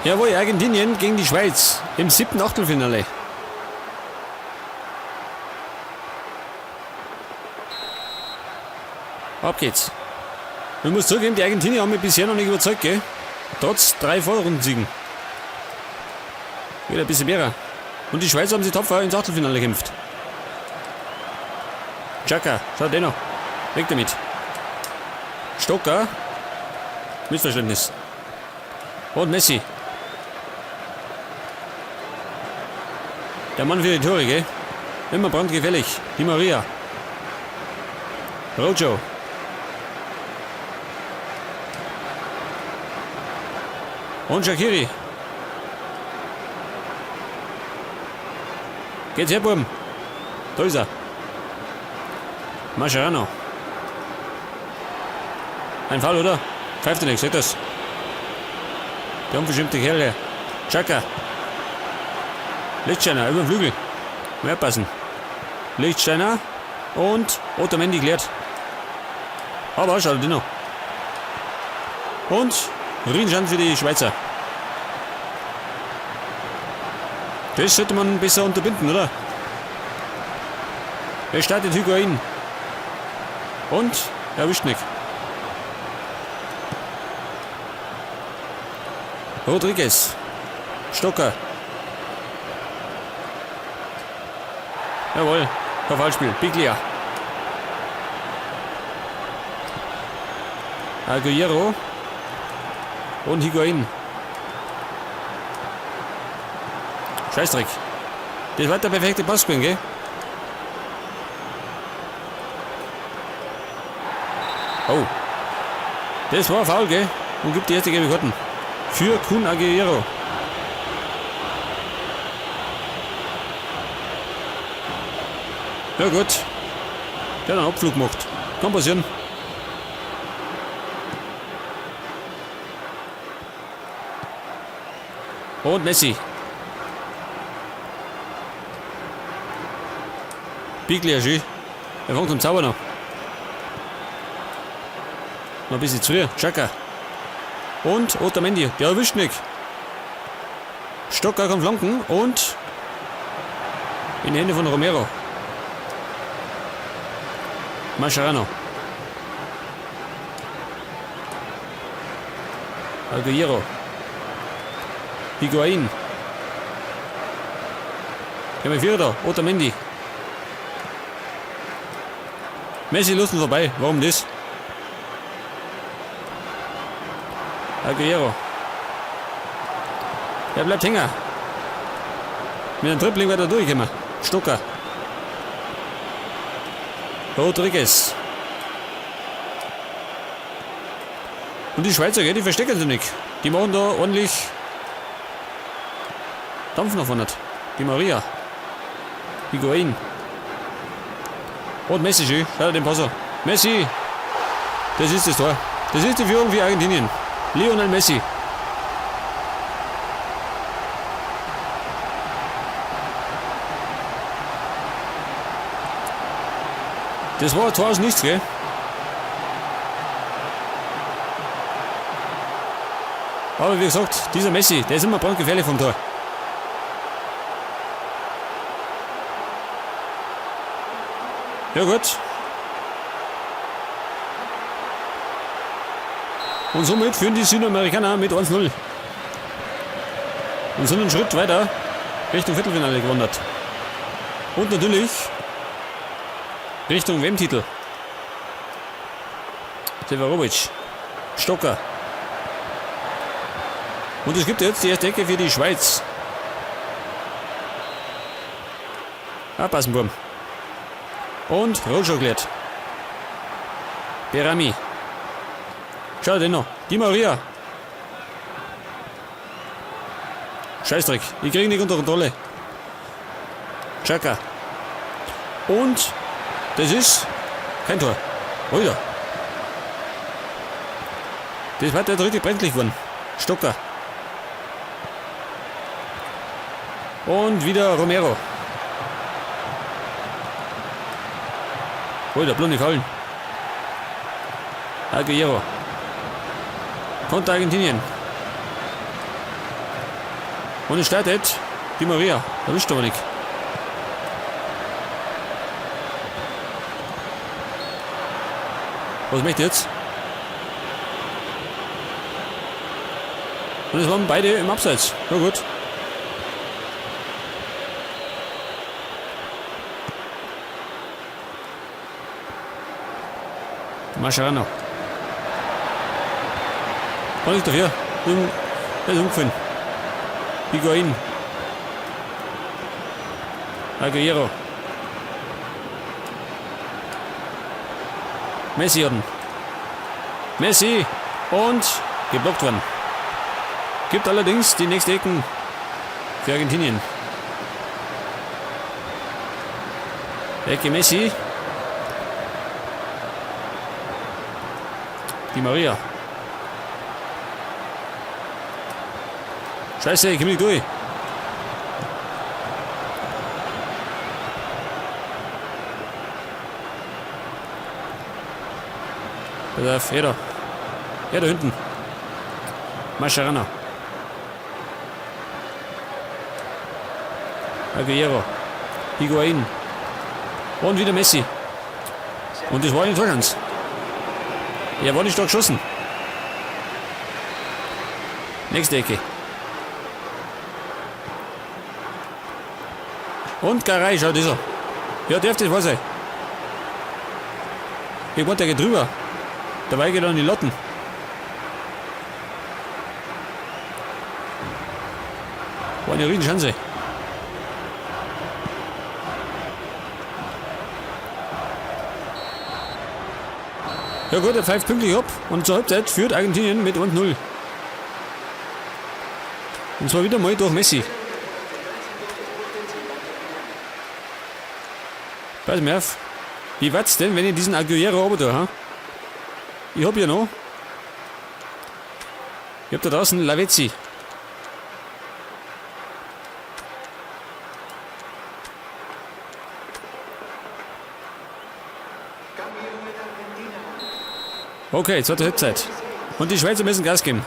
Jawohl, Argentinien gegen die Schweiz im 7. Achtelfinale. Ab geht's. Ich muss zugeben, die Argentinier haben mich bisher noch nicht überzeugt, gell? Trotz 3 Vorrundensiegen. Wieder ein bisschen mehr. Und die Schweiz haben sie tapfer ins Achtelfinale gekämpft. Xhaka, schaut den noch. Weg damit. Stocker. Missverständnis. Und Messi. Der Mann für die Tore, gell? Immer brandgefällig. Di Maria. Rojo. Und Shaqiri. Geht's her, Buben. Da ist er. Mascherano. Ein Fall, oder? Pfeift er nicht, seht das? Der unverschämte Kerl. Xhaka. Lichtsteiner über den Flügel. Mehr passen. Lichtsteiner. Und Otamendi klärt. Aber schaut noch. Und Riesenchance für die Schweizer. Das sollte man besser unterbinden, oder? Er startet Higuain. Und erwischt nicht. Rodriguez. Stocker. Jawohl. Verfallspiel. Biglia. Aguero. Und Higuain. Scheißdreck. Das war der perfekte Passspiel, gell? Oh. Das war faul, gell? Und gibt die erste gelbe Karten. Für Kun Aguero. Ja gut. Der hat einen Abflug gemacht. Kann passieren. Und Messi. Biglia schön. Er fängt zum Zauber noch. Noch ein bisschen zu früh. Xhaka. Und Otamendi. Der erwischt nicht. Stocker kann flanken und in die Hände von Romero. Mascherano. Aguero. Higuain. Wir haben Vierter. Otamendi. Messi Lusten vorbei. Warum das? Aguero. Er bleibt hängen. Mit einem Dribbling wird er durchgekommen. Stocker. Rodriguez. Und die Schweizer, gell, die verstecken sich nicht. Die machen da ordentlich Dampf nach vorne. Die Maria. Higuain. Und Messi, schön. Schaut den Passer. Messi. Das ist das Tor. Das ist die Führung für Argentinien. Lionel Messi. Das war ein Tor aus nichts, gell? Aber wie gesagt, dieser Messi, der ist immer brandgefährlich vom Tor. Ja gut. Und somit führen die Südamerikaner mit 1-0. Und sind einen Schritt weiter Richtung Viertelfinale gewandert. Und natürlich Richtung WM-Titel. Severovic. Stocker. Und es gibt jetzt die erste Ecke für die Schweiz. Abpassen, Burm. Und Rojo klärt. Berami. Schau den noch. Di Maria. Scheißdreck. Ich kriege nicht unter Kontrolle. Xhaka. Und das ist kein Tor. Alter. Das war der dritte brenzlig geworden. Stocker. Und wieder Romero. Alter, blonde Fallen. Aguero. Konter Argentinien. Und es startet die Maria. Erwischt aber nicht. Was möchte jetzt? Und es waren beide im Abseits. Na gut. Mascherano. Kann ich dafür. Der ist umgefallen. Higuain. Aguero. Messi hatten. Messi. Und geblockt worden. Gibt allerdings die nächste Ecken für Argentinien. Ecke Messi. Die Maria. Scheiße, ich komm nicht durch. Pass auf, er da. Er da hinten. Mascherano. Aguero. Higuain. Und wieder Messi. Und das war eine Torchance. Er war nicht stark geschossen. Nächste Ecke. Und Garay, schau dieser. Ja, dürfte das wahr sein. Ich wollte, der geht drüber. Dabei geht er an die Latten. War eine riesen Chance. Ja gut, er pfeift pünktlich ab und zur Halbzeit führt Argentinien mit 1-0. Und zwar wieder mal durch Messi. Pass mir auf. Wie war's denn, wenn ich diesen Aguero runter tue, ha? Ich hab ja noch. Ich hab da draußen Lavezzi. Okay, zweite Halbzeit. Und die Schweizer müssen Gas geben.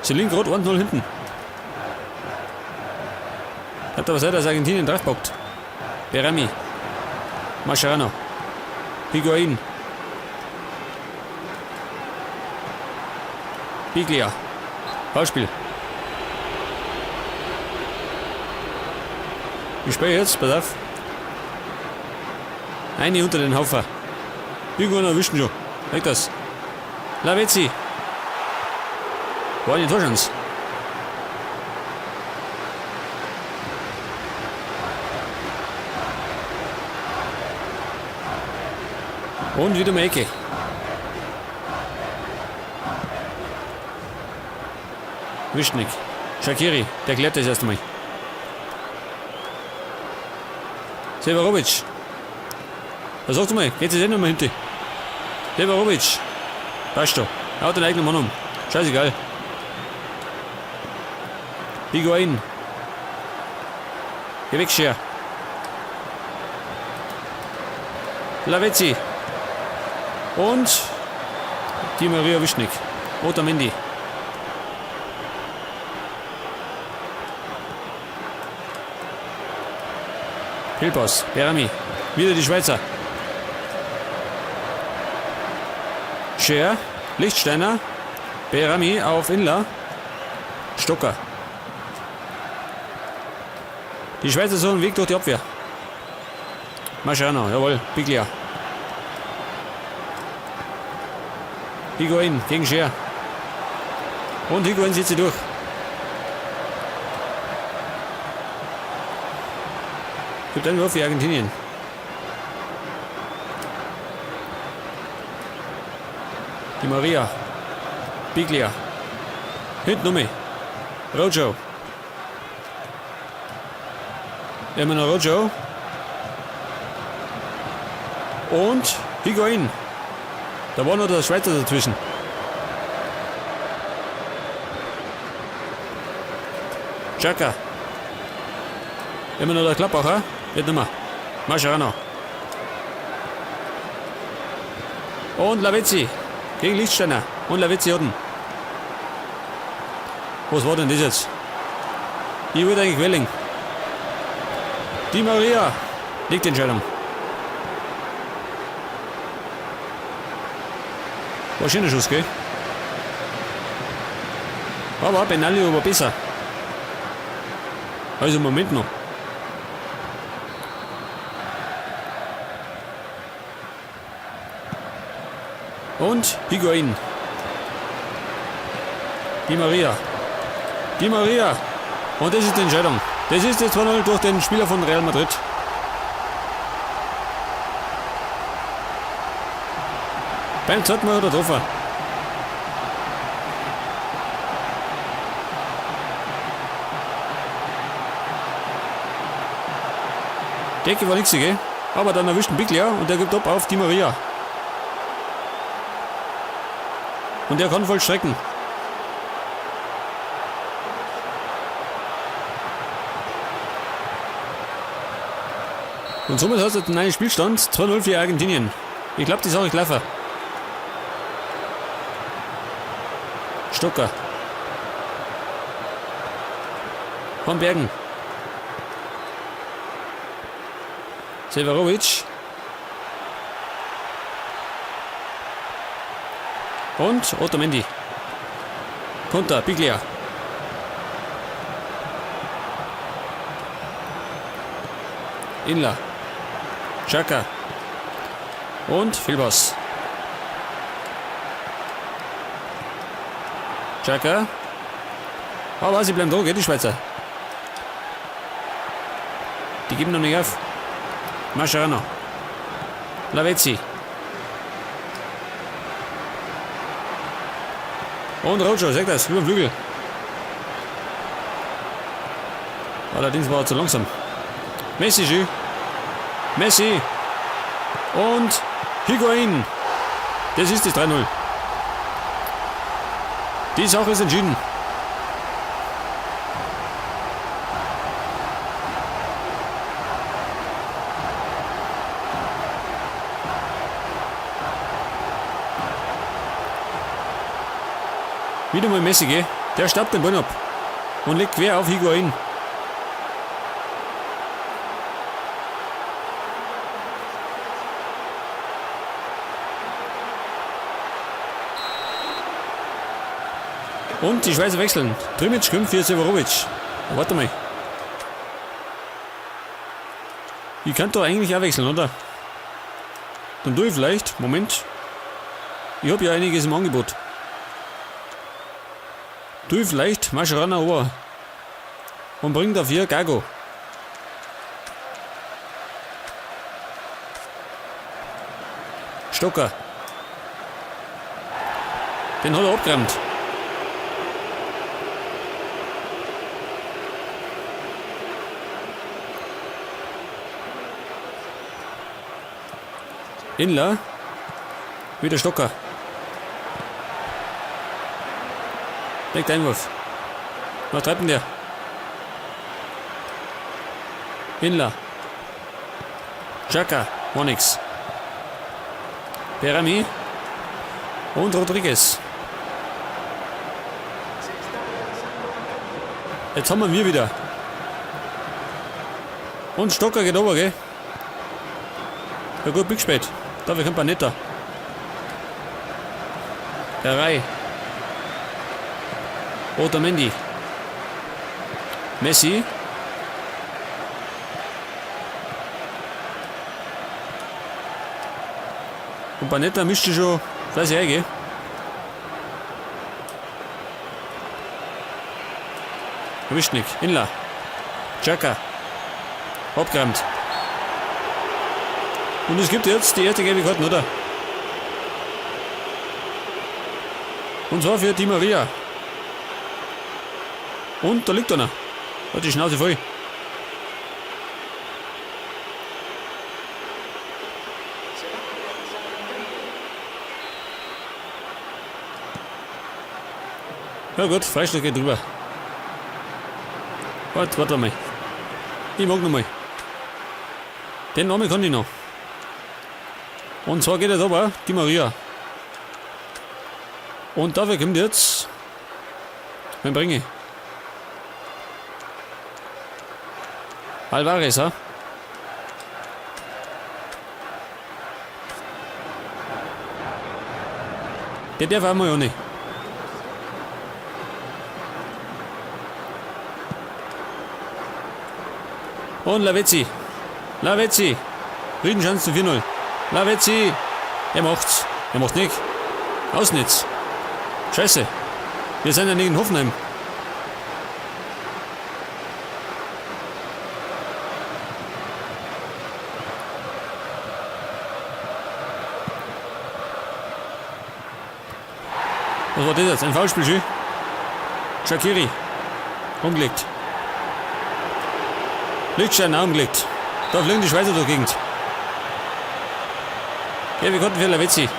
Sie liegen gerade 1-0 hinten. Hat aber sein, dass Argentinien draufpackt. Berami. Mascherano. Higuain. Biglia. Ballspiel. Ich spiele jetzt, pass auf. Eine unter den Haufen. Irgendwann erwischen schon. Weg das. Lavezzi. War eine Torchance. Und wieder mal Ecke. Wischnik. Shaqiri, der klärt das erst einmal. Severovic. Was sagst du mal? Geht es nicht nochmal hinten? Severovic. Passt schon. Er hat den eigenen Mann um. Scheißegal. Higuain. Geh weg, Scher. Lavezzi. Und die Maria Wischnik. Otamendi. Hilpaus. Berami. Wieder die Schweizer. Scher. Lichtsteiner. Berami auf Inler. Stocker. Die Schweizer suchen einen Weg durch die Abwehr. Mascherano, jawohl. Biglia. Higuain gegen Scher. Und Higuain zieht sie durch. Gibt einen Wurf für Argentinien. Die Maria. Biglia. Hinten um mich. Rojo. Immer noch Rojo. Und Higuain. Da war noch der Schweizer dazwischen. Xhaka. Immer noch der Klappacher. Wird nicht mehr. Mascherano. Und Lavezzi. Gegen Lichtsteiner. Und Lavezzi hatten. Was war denn das jetzt? Ich würde eigentlich Welling. Di Maria. Liegt die Entscheidung. War ein schöner Schuss, gell? Aber Benaglio war besser. Also im Moment noch. Und Higuain. Di Maria. Di Maria. Und das ist die Entscheidung. Das ist jetzt 2-0 durch den Spieler von Real Madrid. Beim zweiten Mal hat er getroffen. Decke war nichts, gell? Aber dann erwischt ein Biglia und der gibt ab auf Di Maria. Und der kann voll strecken. Und somit hat es einen Spielstand 2-0 für Argentinien. Ich glaube, die Sache clever. Stocker. Von Bergen. Severovic. Und Otamendi. Konter, Biglia. Inla. Xhaka. Und Filbos. Xhaka. Aber sie bleiben da, geht die Schweizer. Die geben noch nicht auf. Mascherano. Lavezzi. Und Rojo, seht das, über den Flügel. Allerdings war er zu langsam. Messi. Messi. Und Higuain. Das ist das 3-0. Die Sache ist entschieden. Wieder mal Messi, gell? Der staubt den Ball ab und legt quer auf Higuain. Und die Schweizer wechseln. Trimic kommt für Severovic. Warte mal. Ich kann doch eigentlich auch wechseln, oder? Dann tue ich vielleicht. Moment. Ich habe ja einiges im Angebot. Tue ich vielleicht Mascherano over. Und bringe dafür Gago. Stocker. Den hat er abgeräumt. Inla. Wieder Stocker. Legt Einwurf. Was treibt denn der? Inla. Xhaka. War nix. Berami. Und Rodriguez. Jetzt haben wir wieder. Und Stocker geht over, gell? Ja gut, bin spät. Dafür kommt Panetta. Der Reihe. Otamendi. Messi. Und Panetta mischte schon fleißig ein, gell? Erwischt nicht. Inla. Xhaka. Abgeräumt. Und es gibt jetzt die erste gelbe Karten, oder? Und zwar für Di Maria. Und da liegt einer. Hat die Schnauze voll. Ja gut, Freistoß geht drüber. Warte mal. Ich mag noch mal. Den Namen kann ich noch. Und zwar geht er da aber, Di Maria. Und dafür kommt jetzt mein Bringe. Alvarez, ha? Der darf auch mal ohne. Und Lavezzi. Lavezzi. Riedenchance zu 4-0. Lavezzi. Er macht's. Er macht nicht. Ausnetz. Scheiße. Wir sind ja nicht in Hoffenheim. Was war das jetzt? Ein Foulspiel, schön. Shaqiri. Umgelegt. Lichtstein umgelegt. Da fliegen die Schweizer durch die Gegend. Ja, wir konnten für Lavezzi.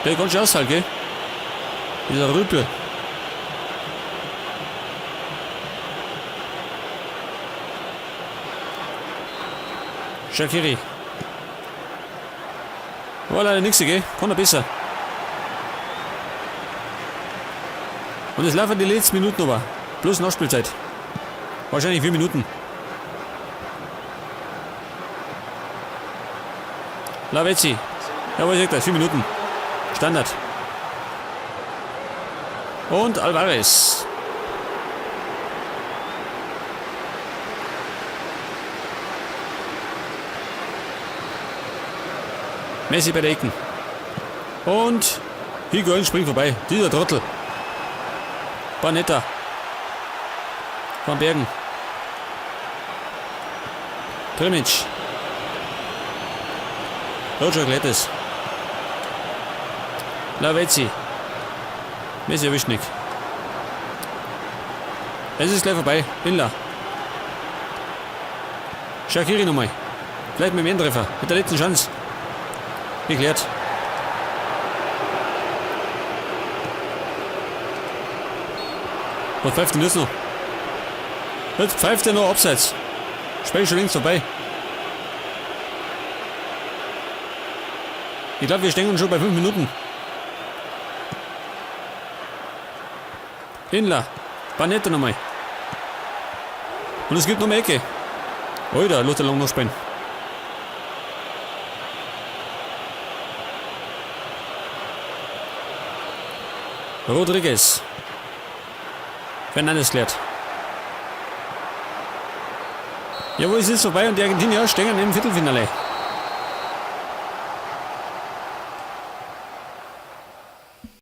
Der konnte schon aushalten, gell? Dieser Rüpel. Shaqiri. War leider nichts, gell? Kann er besser. Und es laufen die letzten Minuten aber. Plus Nachspielzeit. Wahrscheinlich 4 Minuten. Lavezzi. Ja, was sagt das? 4 Minuten. Standard. Und Alvarez. Messi bei der Ecken. Und Higuain springt vorbei. Dieser Trottel. Panetta. Van Bergen. Primic. Roger Glettes. Lavezzi. Messi erwischt nicht. Es ist gleich vorbei. Illa. Shaqiri nochmal. Vielleicht mit dem Endtreffer. Mit der letzten Chance. Geklärt. Was pfeift denn das noch? Jetzt pfeift er noch abseits. Spiel schon links vorbei. Ich glaube, wir stehen schon bei 5 Minuten. Inla. Panetta nochmal. Und es gibt noch eine Ecke. Alter, Lothar lang noch spielen. Rodriguez. Fernandes klärt. Jawohl, es ist vorbei und die Argentinier stehen im Viertelfinale.